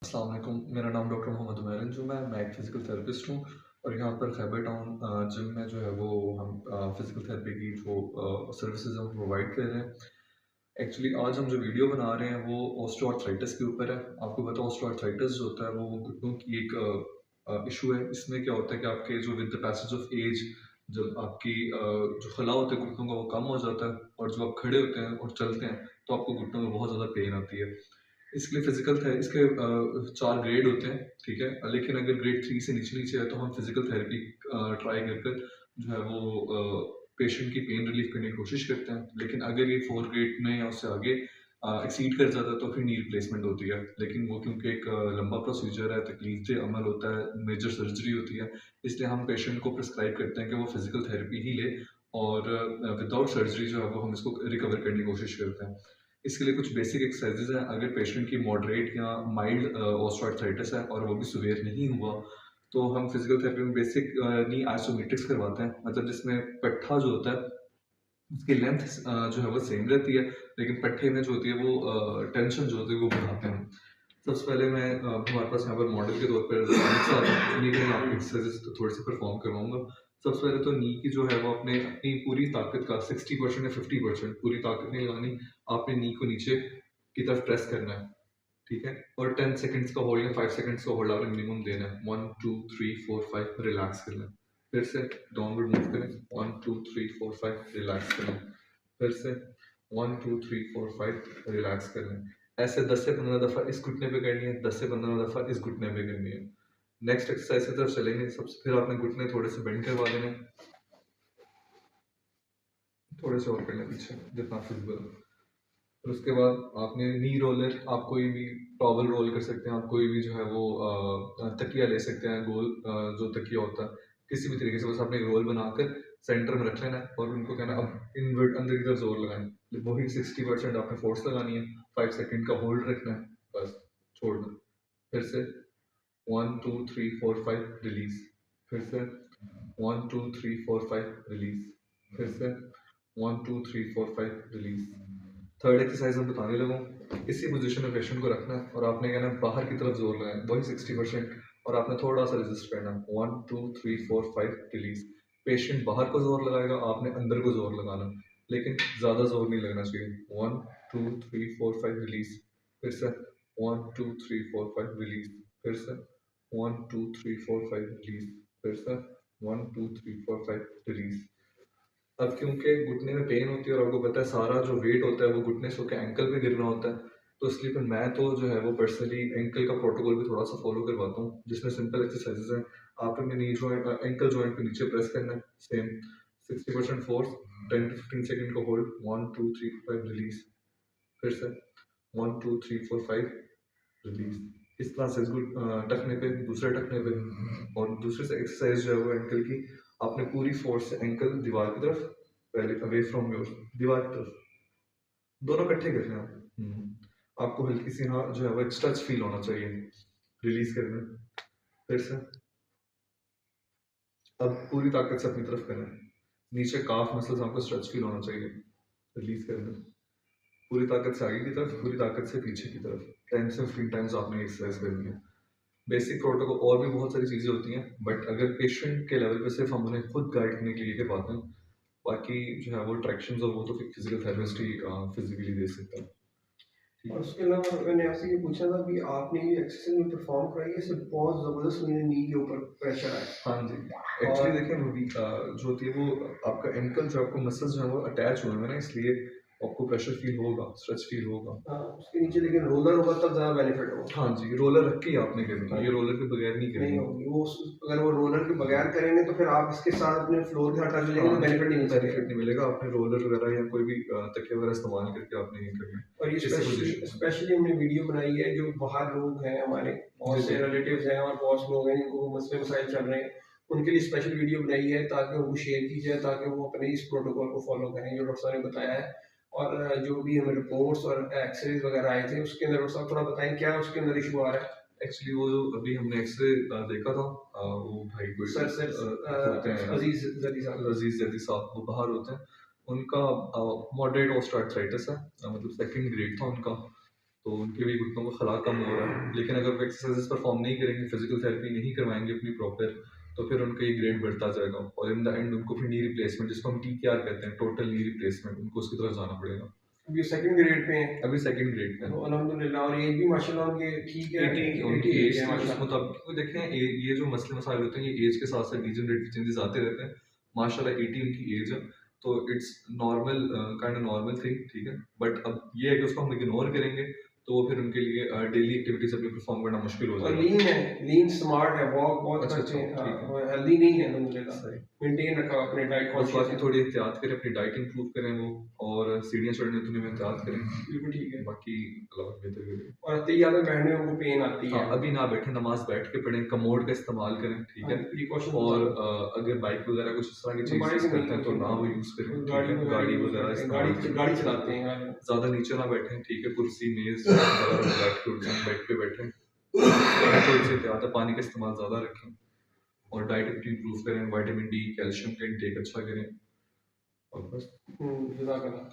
अस्सलाम वालेकुम, मेरा नाम डॉक्टर मोहम्मद उमैर अंजुम है। मैं एक फ़िज़िकल थेरेपिस्ट हूँ और यहाँ पर खैबर टाउन जिम में जो है वो हम फ़िज़िकल थेरेपी की जो सर्विसेज हम प्रोवाइड कर रहे हैं। एक्चुअली आज हम जो वीडियो बना रहे हैं वो ऑस्टियोआर्थराइटिस के ऊपर है। आपको पता है ऑस्टियोआर्थराइटिस जो होता है वो घुटनों की एक इशू है। इसमें क्या होता है कि आपके जो with the passage of age जब आपकी जो खला होता है घुटनों का वो कम हो जाता है और जब आप खड़े होते हैं और चलते हैं तो आपको घुटनों में बहुत ज़्यादा पेन आती है। इसके लिए फिजिकल थे इसके 4 ग्रेड होते हैं, ठीक है? लेकिन अगर ग्रेड 3 से नीचे-नीचे है तो हम फिजिकल थेरेपी ट्राई कर कर जो है वो पेशेंट की पेन रिलीफ करने की कोशिश करते हैं। लेकिन अगर ये 4 ग्रेड में या उससे आगे एक्सीड कर जाता है तो फिर नी रिप्लेसमेंट होती है। लेकिन वो क्योंकि एक लंबा प्रोसीजर है, तकलीफ अमल होता है, मेजर सर्जरी होती है, इसलिए हम पेशेंट को प्रिस्क्राइब करते हैं कि वो फिजिकल थेरेपी ही ले और विदाउट सर्जरी जो है वो हम इसको रिकवर करने की कोशिश करते हैं। इसके लिए कुछ बेसिक एक्सरसाइजेज हैं। अगर पेशेंट की मॉडरेट या माइल्ड ऑस्टियोआर्थराइटिस है और वो भी सीवियर नहीं हुआ, तो हम फिजिकल थेरेपी में बेसिक नी आइसोमेट्रिक्स करवाते हैं। मतलब जिसमें पट्ठा जो होता है उसकी लेंथ जो है वो सेम रहती है, लेकिन पट्ठे में जो होती है वो टेंशन जो होती है वो बढ़ाते हैं। सबसे पहले मैं हमारे पास यहाँ पर मॉडल के तौर पर इन्हीं के मैं आपको एक्सरसाइजेस तो थोड़े से परफॉर्म करवाऊंगा। सबसे पहले तो नी की जो है वो अपने अपनी पूरी ताकत का 60% या 50% पूरी ताकत नहीं लगानी। आपने नी को नीचे की तरफ प्रेस करना है, ठीक है? और 10 सेकंड्स का होल्ड या 5 सेकंड्स का होल्ड आपने मिनिमम देना है। 1 2 3 4 5 रिलैक्स करना है। फिर से डाउनवर्ड मूव करें। 1 2 3 4 5 रिलैक्स करना है। फिर से 1 2 3 4 5 रिलैक्स करना है। ऐसे 10 से 15 दफ़ा इस घुटने पे करनी है, 10 से 15 दफ़ा इस घुटने पे करनी है। नेक्स्ट एक्सरसाइज की तरफ चलेंगे। सबसे फिर आपने घुटने थोड़े से बेंड करवा देने हैं, थोड़े से और करना है पीछे जितना फिजिबल हो। फिर उसके बाद आपने नी रोलर, आप कोई भी टॉवल रोल कर सकते हैं, आप कोई भी जो है वो तकिया ले सकते हैं, गोल जो तकिया होता है किसी भी तरीके से बस आपने एक रोल बनाकर सेंटर में रख लेना है और उनको कहना है अब इनवर्ट अंदर की तरफ जोर लगाना है। वही 60% आपने फोर्स लगानी है। 5 सेकंड का होल्ड रखना है, बस छोड़ना। फिर से 1 2 3 4 5 रिलीज। फिर से 1 2 3 4 5 रिलीज। फिर से 1 2 3 4 5 रिलीज। थर्ड एक्सरसाइज मैं बताने लगा हूँ। इसी पोजीशन में पेशेंट को रखना है और आपने कहना है बाहर की तरफ जोर लगाना है, वही 60%, और आपने थोड़ा सा रेजिस्ट करना है। 1 2 3 4 5 रिलीज। पेशेंट बाहर को जोर लगाएगा, आपने अंदर को जोर लगाना, लेकिन ज़्यादा जोर नहीं लगना चाहिए। 1 2 3 4 5 रिलीज। फिर से 1 2 3 4 5 रिलीज। फिर से 1 2 3 4 5 रिलीज। फिर से 1 2 3 4 5 रिलीज। अब क्योंकि घुटने में पेन होती है और आपको पता है सारा जो वेट होता है वो घुटने से होकर एंकल पे गिरना होता है, तो इसलिए फिर मैं तो जो है वो पर्सनली एंकल का प्रोटोकॉल भी थोड़ा सा फॉलो करवाता हूँ, जिसमें सिंपल एक्सरसाइजेज हैं। आपने अपने नी जॉइंट एंकल जॉइंट पे नीचे प्रेस करना है, सेम 60% फोर्स, 10 to 15 सेकंड का होल्ड, 1 2 3 5 रिलीज। फिर से 1 2 3 4 5 रिलीज। इस तरह से इसको टखने पे, दूसरे टखने पे, और दूसरे से एक्सरसाइज जो है वो एंकल की, आपने पूरी फोर्स से एंकल दीवार की तरफ, पहले अवे फ्रॉम योर, दीवार की तरफ, दोनों इकट्ठे कर रहे हैं आप। आपको हल्की सी हाँ जो है वो एक स्ट्रेच फील होना चाहिए रिलीज करने। फिर से अब पूरी ताकत से अपनी तरफ करें। नीचे काफ मसल्स आपको स्ट्रेच फील होना चाहिए रिलीज करने। पूरी ताकत से आगे की तरफ, पूरी ताकत से पीछे की तरफ। 10 से 15 टाइम्स आपने एक्सरसाइज करनी है। बेसिक प्रोटोकॉल और भी बहुत सारी चीज़ें होती हैं, बट अगर पेशेंट के लेवल पे सिर्फ हम उन्हें खुद गाइड करने के लिए ये बात है। बाकी जो है वो ट्रैक्शंस और वो तो फिजिकल थेरेपिस्ट ही फिजिकली दे सकता है। और उसके अलावा मैंने आपसे ये पूछा था कि आपने ये एक्सरसाइज में परफॉर्म कराई है, इससे बहुत ज़बरदस्त मेरे नी के ऊपर प्रेशर आया। हाँ जी, एक्चुअली और देखिए वो जो होती है वो आपका एंकल जो आपको मसल्स जो है वो अटैच हुए हैं ना, इसलिए आपको प्रेशर फील होगा, स्ट्रेच फील होगा। उसके नीचे लेकिन रोलर होगा तब ज़्यादा बेनिफिट होगा। हाँ जी, रोलर रख के ही आपने करनी हाँ है, ये जी, रोलर के बगैर नहीं नहीं करनी। होगी वो अगर वो रोलर के बगैर करेंगे तो फिर आप इसके साथ अपने फ्लोर के साथ टच लेंगे तो बेनिफिट नहीं मिल बेनिफिट सकेगा। नहीं मिलेगा। आपने रोलर वगैरह या कोई भी तकिया वगैरह इस्तेमाल करके आपने ये करना है। और ये इसी स्पेशली पोजीशन में। स्पेशली हमने वीडियो बनाई है जो बाहर लोग हैं हमारे, जी बहुत जी। से रिलेटिव्स हैं और बहुत से लोग हैं जिनको मसले मसाइल चल रहे हैं, उनके लिए स्पेशल वीडियो बनाई है ताकि उनको शेयर की जाए, ताकि वो अपने इस प्रोटोकॉल को फॉलो करें जो डॉक्टर साहब ने बताया है। और जो भी हमें रिपोर्ट्स और एक्सरेज वगैरह आए थे उसके अंदर डॉक्टर साहब थोड़ा बताएं क्या उसके अंदर इशू आ रहा है। एक्चुअली वो जो अभी हमने एक्सरे देखा था, वो भाई कोई सर सर होते हैं अजीज जदी साहब। अजीज जदी साहब, वो बाहर होते हैं। उनका मॉडरेट ऑस्टियोआर्थराइटिस है, मतलब सेकंड ग्रेड था उनका। तो उनके भी घुटनों का खला कम हो रहा है। लेकिन अगर वो एक्सरसाइजेस परफॉर्म नहीं करेंगे, फिजिकल थेरेपी नहीं करवाएंगे अपनी प्रॉपर, तो फिर उनका ये ग्रेड बढ़ता जाएगा और इन द एंड उनको फिर नी रिप्लेसमेंट, जिसको हम TKR कहते हैं, टोटल नी रिप्लेसमेंट, उनको उसकी तरफ जाना पड़ेगा। अभी सेकंड ग्रेड पे हैं, अभी सेकंड ग्रेड पे तो अल्हम्दुलिल्लाह, और एज भी माशाल्लाह उनकी ठीक है, 80 उनकी 80 एज है के उस माशाल्लाह। मुताबिक, क्योंकि देखें ये जो मसले मसाइल होते हैं ये एज के साथ साथ डीजनरेटिव चेंजेस आते रहते हैं। माशाल्लाह 80 उनकी एज है, तो it's normal, kind of normal thing, ठीक है। बट अब ये है कि उसको हम इग्नोर करेंगे तो वो फिर उनके लिए डेली एक्टिविटीज अपनी परफॉर्म करना मुश्किल हो और जाएगा। लीन है, लीन स्मार्ट है, वॉक बहुत अच्छा करते अच्छा, हैं, ठीक है, और हेल्दी नहीं है अल्हम्दुलिल्लाह, सही। मेंटेन रखा अपने डाइट बस कॉन्शियस बाकी है। थोड़ी एहतियात करें, अपनी डाइट इंप्रूव करें वो, और सीढ़ियाँ चढ़ने उतरने में एहतियात करें। बिल्कुल ठीक है। बाकी अल्लाह बेहतर करे। और तैयार में बैठने में उनको पेन आती हाँ, है। अभी ना बैठें, नमाज बैठ के पढ़ें, कमोड का इस्तेमाल करें, ठीक हाँ, है। प्रिकॉशन और बताओ। अगर बाइक वगैरह कुछ इस तरह की चीज़ बाइक यूज़ नहीं करते हैं तो ना वो करते, यूज़ करें, ठीक गाड़ी है। वगैरह गाड़ी यूज वगैरह करते हैं, इस्तेमाल गाड़ी करें, गाड़ी चलाते हैं गाड़ी। ज़्यादा नीचे ना बैठें, ठीक है। कुर्सी मेज़ वगैरह पे बैठ के उठ जाएं, बेड पे बैठें, थोड़ी सी एहतियात है, पानी का इस्तेमाल ज़्यादा रखें, और डाइट अपनी इंप्रूव करें, विटामिन D, कैल्शियम का इंटेक अच्छा करें, और बस। जज़ाकल्लाह।